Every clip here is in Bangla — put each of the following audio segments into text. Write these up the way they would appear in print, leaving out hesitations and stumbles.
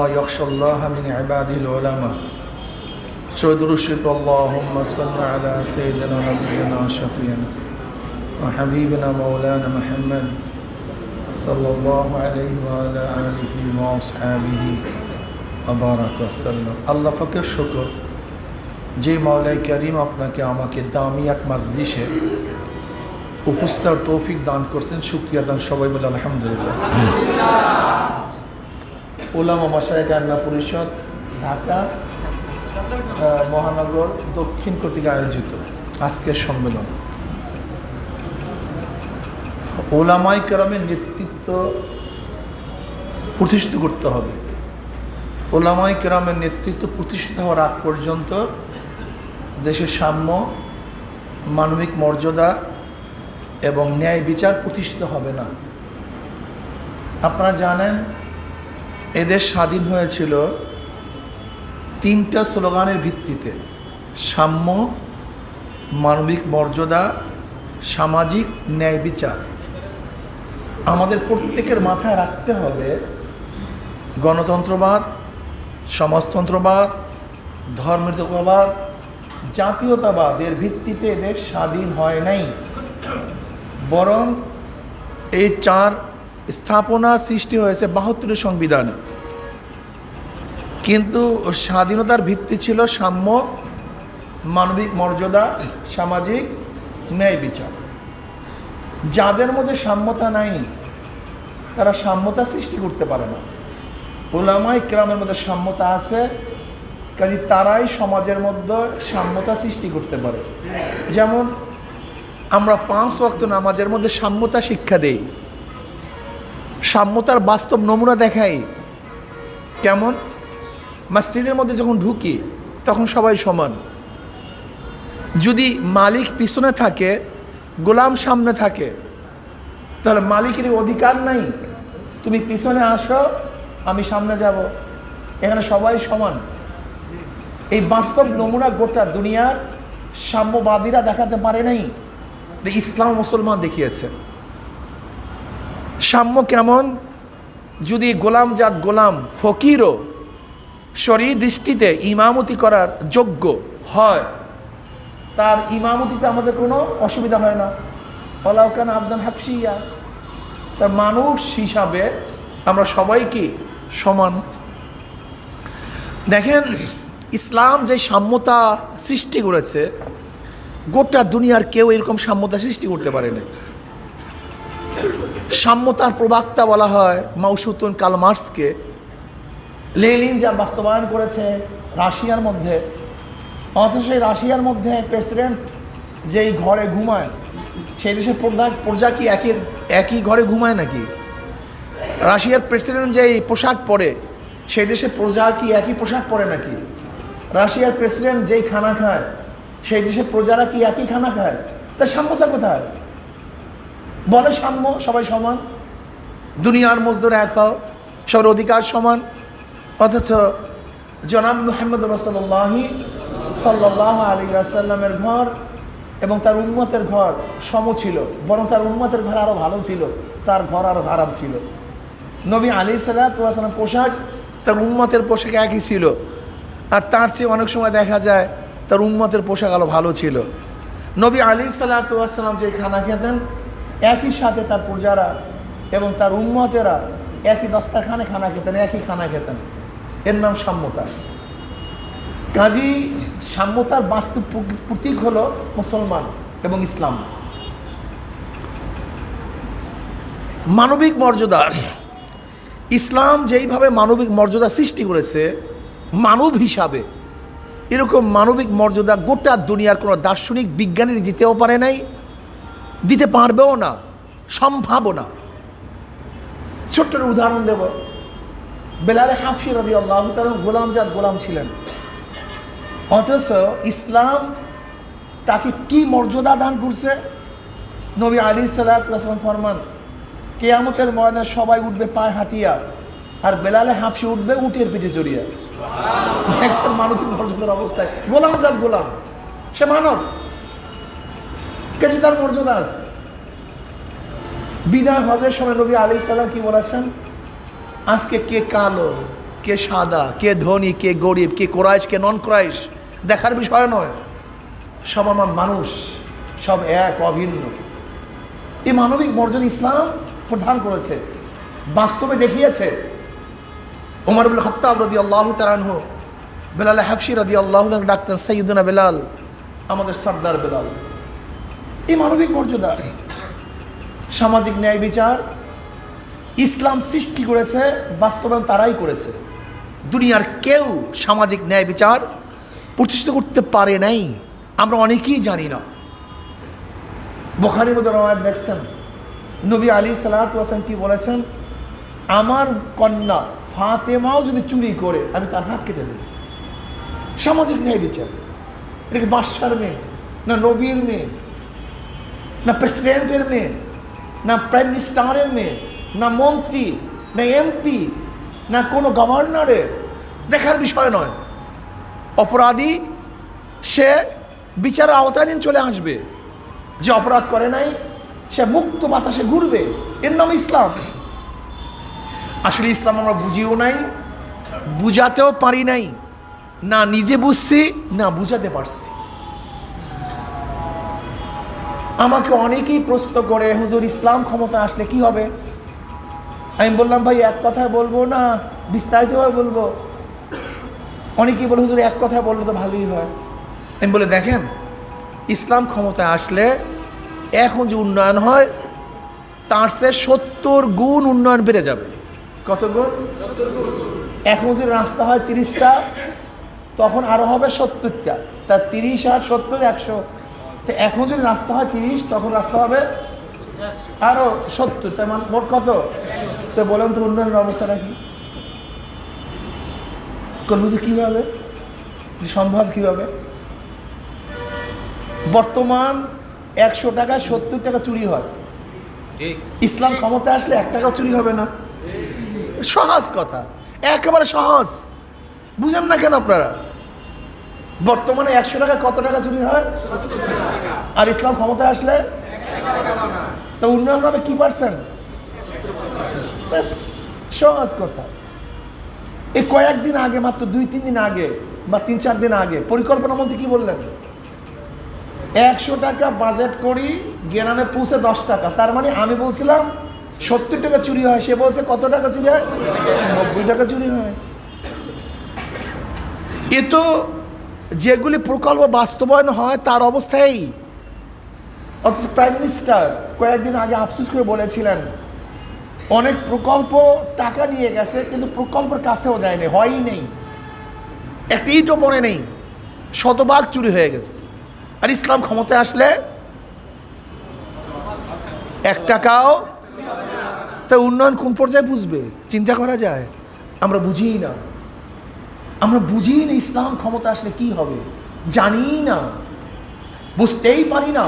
يخشى الله من عباده العلماء شهد رشد اللهم صل على سيدنا ونبينا وشفينا وحبيبنا مولانا محمد صلى الله عليه وعلى آله وأصحابه وبارك وسلم الله فكر شكر যে মাওলাই করিম আপনাকে আমাকে দামি এক মাজলিসে উপস্থিত তৌফিক দান করছেন শুকরিয়া দান সবাই বলে আলহামদুলিল্লাহ। উলামা মাশায়েখ আল্লাহ পরিষদ ঢাকা মহানগর দক্ষিণ কর্তৃক আয়োজিত আজকের সম্মেলন উলামায়ে কেরামের নেতৃত্ব প্রতিষ্ঠিত করতে হবে। উলামায়ে কেরামের নেতৃত্ব প্রতিষ্ঠিত হওয়ার আগ পর্যন্ত দেশের সাম্য, মানবিক মর্যাদা এবং ন্যায় বিচার প্রতিষ্ঠিত হবে না। আপনারা জানেন এদেশ স্বাধীন হয়েছিল তিনটা স্লোগানের ভিত্তিতে: সাম্য, মানবিক মর্যাদা, সামাজিক ন্যায় বিচার। আমাদের প্রত্যেকের মাথায় রাখতে হবে গণতন্ত্রবাদ, সমাজতন্ত্রবাদ, ধর্মনিরপেক্ষবাদ, জাতীয়তাবাদের ভিত্তিতে এদের স্বাধীন হয় নাই, বরং এই চার স্থাপনা সৃষ্টি হয়েছে ৭২ সংবিধানে। কিন্তু স্বাধীনতার ভিত্তি ছিল সাম্য, মানবিক মর্যাদা, সামাজিক ন্যায় বিচার। যাদের মধ্যে সাম্যতা নাই তারা সাম্যতা সৃষ্টি করতে পারে না। উলামায়ে কেরামের মধ্যে সাম্যতা আছে, কাজে তারাই সমাজের মধ্যে সাম্যতা সৃষ্টি করতে পারে। যেমন আমরা ৫ ওয়াক্ত নামাজের মধ্যে সাম্যতা শিক্ষা দেই, সাম্যতার বাস্তব নমুনা দেখাই। কেমন? মসজিদের মধ্যে যখন ঢুকি তখন সবাই সমান। যদি মালিক পিছনে থাকে, গোলাম সামনে থাকে, তাহলে মালিকের অধিকার নাই তুমি পিছনে আসো আমি সামনে যাব, এখানে সবাই সমান। এই বাস্তব নমুনা গোটা দুনিয়ার সাম্যবাদীরা দেখাতে পারে নাই, ইসলাম মুসলমান দেখিয়েছে। সাম্য কেমন? যদি গোলাম জাত গোলাম ফকিরও শরঈ দৃষ্টিতে ইমামতি করার যোগ্য হয়, তার ইমামতিতে আমাদের কোনো অসুবিধা হয় না। ওয়ালাউ কানা আবদান হাবশিয়া, তার মানুষ হিসাবে আমরা সবাই কি সমান। দেখেন ইসলাম যে সাম্যতা সৃষ্টি করেছে, গোটা দুনিয়ার কেউ এরকম সাম্যতা সৃষ্টি করতে পারে না। সাম্যতার প্রবক্তা বলা হয় মাওসুতুন কার্ল মার্কসকে। লেনিন যা বাস্তবায়ন করেছে রাশিয়ার মধ্যে, অথচ সেই রাশিয়ার মধ্যে প্রেসিডেন্ট যেই ঘরে ঘুমায় সেই দেশের প্রজা কি একই ঘরে ঘুমায় নাকি? রাশিয়ার প্রেসিডেন্ট যেই পোশাক পরে সেই দেশের প্রজা কি একই পোশাক পরে নাকি? রাশিয়ার প্রেসিডেন্ট যেই খানা খায় সেই দেশের প্রজারা কি একই খানা খায়? তার সাম্যতা কোথায়? বলে সাম্য, সবাই সমান, দুনিয়ার মজদুর এক হও, সবার অধিকার সমান। অথচ জনাব মুহাম্মদ রাসূলুল্লাহি সাল্লাল্লাহু আলাইহি ওয়াসাল্লামের ঘর এবং তার উম্মতের ঘর সম ছিল, বরং তার উম্মতের ঘর আরও ভালো ছিল, তার ঘর আরও খারাপ ছিল। নবী আলাইহিস সালাতু ওয়াস সালাম পোশাক তার উম্মতের পোশাক একই ছিল, আর তার চেয়ে অনেক সময় দেখা যায় তার উম্মতের পোশাক আরও ভালো ছিল। নবী আলাইহিস সালাতু ওয়াস সালাম যে খানা খেতেন, একই সাথে তার প্রজারা এবং তার উম্মতেরা একই দস্তারখানে খানা খেতেন, একই খানা খেতেন। এর নাম সাম্যতা। কাজী সাম্যতার বাস্তব প্রতীক হলো মুসলমান এবং ইসলাম। মানবিক মর্যাদা, ইসলাম যেইভাবে মানবিক মর্যাদা সৃষ্টি করেছে মানব হিসাবে, এরকম মানবিক মর্যাদা গোটা দুনিয়ার কোনো দার্শনিক বিজ্ঞানী দিতেও পারে নাই, দিতে পারবেও না, সম্ভাবও না। ছোট্ট উদাহরণ দেব। বেলাল হাফসি রাদিয়াল্লাহু তাআলা গোলামজাত গোলাম ছিলেন, অথচ ইসলাম তাকে কি মর্যাদা দান করছে? নবী আলাইহিস সালাতু ওয়াস সালাম ফরমান, কিয়ামতের ময়দানে সবাই উঠবে পায়ে হাঁটিয়া, আর বেলাল হাফসি উঠবে উটের পিঠে চড়িয়া। দেখছেন মানবিক মর্যাদার অবস্থায়? গোলামজাত গোলাম, সে মানব, কাজে তার মর্যাদা আছে। বিদায় হজের সময় নবী আলাইহিস সালাম কি বলেছেন? আজকে কে কালো, কে সাদা, কে ধনী, কে গরিব, কে কোরাইশ, কে নন কোরাইশ দেখার বিষয় নয়। সব আমার মানুষ, সব এক, অভিন্ন। এই মানবিক মর্যাদা ইসলাম প্রদান করেছে, বাস্তবে দেখিয়েছে। ওমর ইবনে খাত্তাব রাদিয়াল্লাহু তাআলা আনহু বেলাল হাবশি রাদিয়াল্লাহু তাআলা ডাকতেন সাইয়্যিদুনা বেলাল, আমাদের সর্দার বেলাল। এই মানবিক মর্যাদা, সামাজিক ন্যায় বিচার ইসলাম সৃষ্টি করেছে, বাস্তবায়ন তারাই করেছে। দুনিয়ার কেউ সামাজিক ন্যায় বিচার প্রতিষ্ঠিত করতে পারে নাই, আমরা অনেকেই জানি না। বুখারীর মধ্যে রওয়ায়াত দেখছেন, নবী আলাইহিস সালাতু ওয়াস সালাম কি বলেছেন, আমার কন্যা ফাতেমাও যদি চুরি করে আমি তার হাত কেটে দেব। সামাজিক ন্যায় বিচার। এটা কি বাদশার মেয়ে, না নবীর মেয়ে, না প্রেসিডেন্টের মেয়ে, না প্রাইম মিনিস্টারের মেয়ে, না মন্ত্রী, না এমপি, না কোনো গভর্নরের দেখার বিষয় নয়। অপরাধী সে বিচারের আওতাধীন চলে আসবে, যে অপরাধ করে নাই সে মুক্ত বাতাসে ঘুরবে। এর নাম ইসলাম। আসলে ইসলাম আমরা বুঝিও নাই, বুঝাতেও পারি নাই, না নিজে বুঝছি না বুঝাতে পারছি। আমাকে অনেকেই প্রশ্ন করে, হুজুর ইসলাম ক্ষমতা আসলে কি হবে? আমি বললাম, ভাই এক কথায় বলবো না বিস্তারিতভাবে বলবো? অনেকেই বলে, হুজুর এক কথায় বললে তো ভালোই হয়। আমি বলে, দেখেন, ইসলাম ক্ষমতায় আসলে এখন যে উন্নয়ন হয় তার চেয়ে 70 গুণ উন্নয়ন বেড়ে যাবে। কত গুণ? এখন যদি রাস্তা হয় 30টা, তখন আরো হবে 70টা। তা 30 আর 70 100। তো এখন যদি রাস্তা হয় 30, তখন রাস্তা হবে আরো 70। তাই মোট কত? তো বলেন তো উন্নয়নের অবস্থাটা কি? হুজুর কিভাবে সম্ভব? কিভাবে? বর্তমান 100 টাকায় 70 টাকা চুরি হয়। ইসলাম ক্ষমতা আসলে 1 টাকাও চুরি হবে না। সহজ কথা, একেবারে সহজ। বুঝেন না কেন আপনারা? বর্তমানে 100 টাকায় কত টাকা চুরি হয়? আর ইসলাম ক্ষমতায় আসলে তা উন্নয়ন হবে কি পার্সেন্ট? সহজ কথা। এই কয়েকদিন আগে, মাত্র 2-3 দিন আগে বা 3-4 দিন আগে পরিকল্পনা মন্ত্রী কি বললেন? 100 টাকা বাজেট করি, গ্রামে পৌঁছে 10 টাকা। তার মানে আমি বলছিলাম 70 টাকা চুরি হয়, সে বলছে কত টাকা চুরি হয়? 90 টাকা চুরি হয়। এ তো যেগুলি প্রকল্প বাস্তবায়ন হয় তার অবস্থায়। অথচ প্রাইম মিনিস্টার কয়েকদিন আগে আফসোস করে বলেছিলেন, অনেক প্রকল্প টাকা নিয়ে গেছে কিন্তু প্রকল্পের কাছেও যায়নি, হয়ই নেই, একটা ইটও পড়ে নেই, শতভাগ চুরি হয়ে গেছে। আর ইসলাম ক্ষমতায় আসলে 1 টাকাও। তা উন্নয়ন কোন পর্যায়ে বুঝবে? চিন্তা করা যায়? আমরা বুঝিই না, আমরা বুঝিই না ইসলাম ক্ষমতা আসলে কি হবে, জানি না, বুঝতেই পারি না।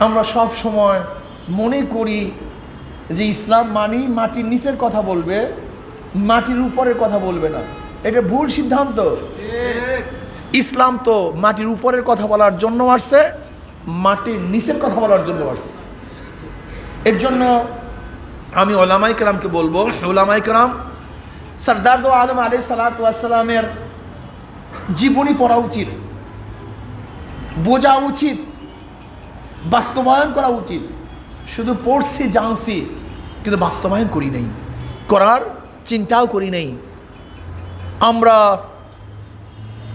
আমরা সব সময় মনে করি যে ইসলাম মানি মাটির নিচের কথা বলবে, মাটির উপরের কথা বলবে না। এটা ভুল সিদ্ধান্ত। ইসলাম তো মাটির উপরের কথা বলার জন্য আসছে, মাটির নিচের কথা বলার জন্য আসছে। এর জন্য আমি ওলামায়ে কেরামকে বলবো, ওলামায়ে কেরাম সরদার দো আলম আলাইহিস সালাতু ওয়াস সালামের জীবনী পড়া উচিত, বোঝা উচিত, বাস্তবায়ন করা উচিত। শুধু পড়ছি জানছি কিন্তু বাস্তবায়ন করি নাই, করার চিন্তাও করি নাই। আমরা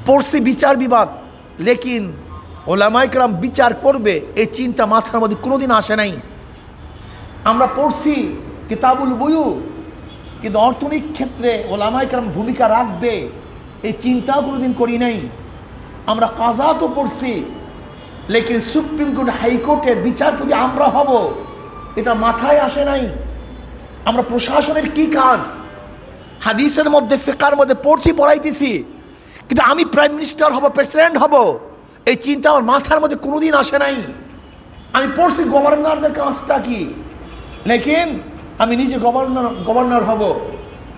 পড়ছি বিচার বিভাগ, লেকিন ওলামায়ে কেরাম বিচার করবে এই চিন্তা মাথার মধ্যে কোনোদিন আসে নাই। আমরা পড়ছি কিতাবুল বুয়ু, কিন্তু অর্থনৈতিক ক্ষেত্রে ওলামায়ে কেরাম ভূমিকা রাখবে এই চিন্তাও কোনোদিন করি নাই। আমরা কাজা তো পড়ছি, লেকিন সুপ্রিম কোর্ট হাইকোর্টের বিচারপতি আমরা হব এটা মাথায় আসে নাই। আমরা প্রশাসনের কি কাজ হাদিসের মধ্যে, ফিকার মধ্যে পড়ছি, পড়াইতেছি, কিন্তু আমি প্রাইম মিনিস্টার হব, প্রেসিডেন্ট হব এই চিন্তা আমার মাথার মধ্যে কোনোদিন আসে নাই। আমি পড়ছি গভর্নরদের কাজটা কি, লেকিন আমি নিজে গভর্নর হব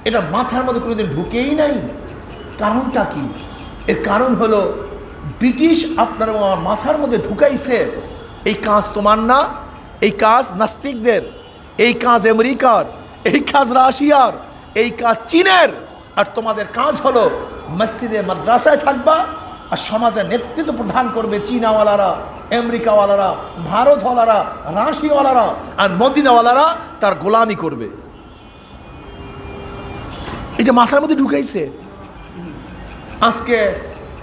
এটা মাথার মধ্যে কোনোদিন ঢুকেই নাই। কারণটা কি? এর কারণ হলো ব্রিটিশ আপনার আমার মাথার মধ্যে ঢুকাইছে এই কাজ তোমার না, এই কাজ নাস্তিকদের, এই কাজ আমেরিকার, এই কাজ রাশিয়ার, এই কাজ চীনের, আর তোমাদের কাজ হলো মসজিদে মাদ্রাসায় থাকবা, আর সমাজের নেতৃত্ব প্রদান করবে চীনাওয়ালারা, আমেরিকাওয়ালারা, ভারতওয়ালারা, রাশিয়াওয়ালারা, আর মদিনাওয়ালারা তার গোলামি করবে। এটা মাথার মধ্যে ঢুকাইছে। আজকে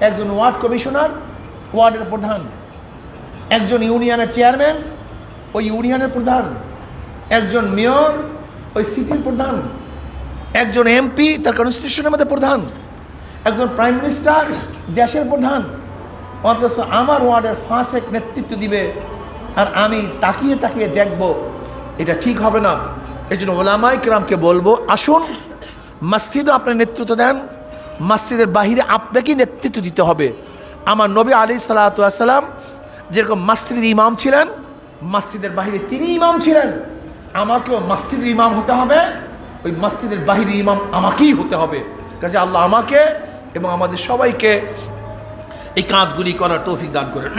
একজন ওয়ার্ড কমিশনার, ওয়ার্ডের প্রধান, একজন ইউনিয়নের চেয়ারম্যান, ওই ইউনিয়নের প্রধান, একজন মেয়র, ওই সিটির প্রধান, একজন এমপি তার কনস্টিটিউশনের মধ্যে প্রধান, একজন প্রাইম মিনিস্টার দেশের প্রধান, অথচ আমার ওয়ার্ডের ফাঁসেক নেতৃত্ব দিবে আর আমি তাকিয়ে তাকিয়ে দেখব, এটা ঠিক হবে না। এই জন্য ওলামায়ে কেরামকে বলবো, আসুন মসজিদও আপনার নেতৃত্ব দেন, মসজিদের বাহিরে আপনাকেই নেতৃত্ব দিতে হবে। আমার নবী আলাইহিস সালাতু ওয়াস সালাম যেরকম মসজিদের ইমাম ছিলেন, মসজিদের বাহিরে তিনি ইমাম ছিলেন, আমাকেও মসজিদের ইমাম হতে হবে, ওই মসজিদের বাহিরে ইমাম আমাকেই হতে হবে। কাজে আল্লাহ আমাকে এবং আমাদের সবাইকে এই কাজগুলি করার তৌফিক দান করেন।